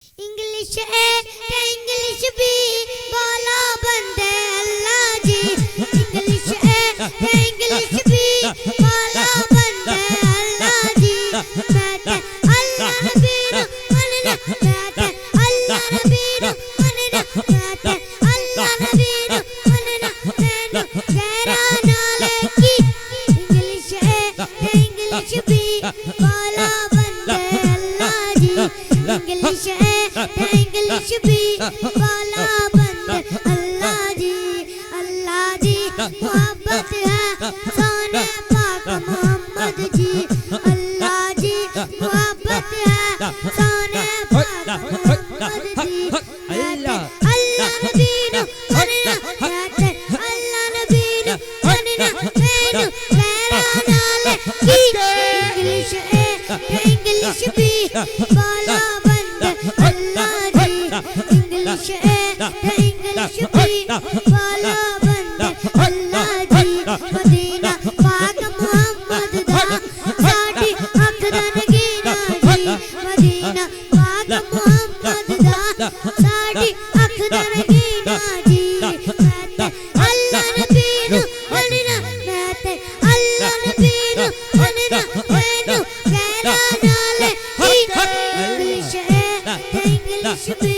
English है English भी बोलो बंदे अल्लाह जी। इंग्लिश है इंग्लिश भी बोलो बंदे अल्लाह जी। मैं अल्लाह नबी नु मनना, मैं अल्लाह नबी नु मनना, मैं अल्लाह नबी नु मनना, मैनू गैरा नाले की। इंग्लिश है इंग्लिश भी बोलो बंदे अल्लाह जी। इंग्लिश है इंग्लिश भी बोला बंदे अल्लाह जी। अल्लाह जी मोहब्बत है सोने पाक मोहम्मद जी। अल्लाह जी मोहब्बत है सोने पाक मोहम्मद जी। अल्लाह नबी नु मनना, अल्लाह नबी नु मनना, मैनू गैरा नाले की। इंग्लिश है इंग्लिश भी बोला बंदे अल्लाह जी। इंग्लिश है इंग्लिश भी बोला बंदे अल्लाह जी। मदीना पाक मोहम्मद दा साडी अख दा नगीना जी। मदीना पाक मोहम्मद दा साडी अख दा नगीना जी। मैं अल्लाह नबी नु मनना, मैं अल्लाह नबी नु मनना, मैनू गैरा नाले की। इंग्लिश है इंग्लिश भी